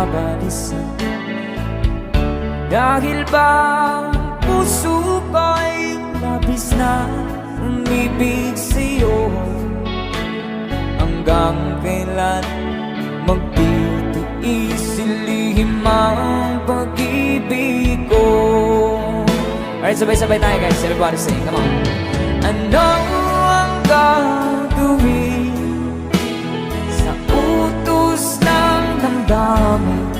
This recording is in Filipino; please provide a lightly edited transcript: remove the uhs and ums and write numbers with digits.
nabalisan. Dahil ba ang puso ko'y labis na umibig sa'yo, hanggang kailan magtitiis ilihim ang pag-ibig ko. Alright, sabay-sabay tayo guys, everybody sing, come on. Ano ang gagawin sa utos ng damdamin?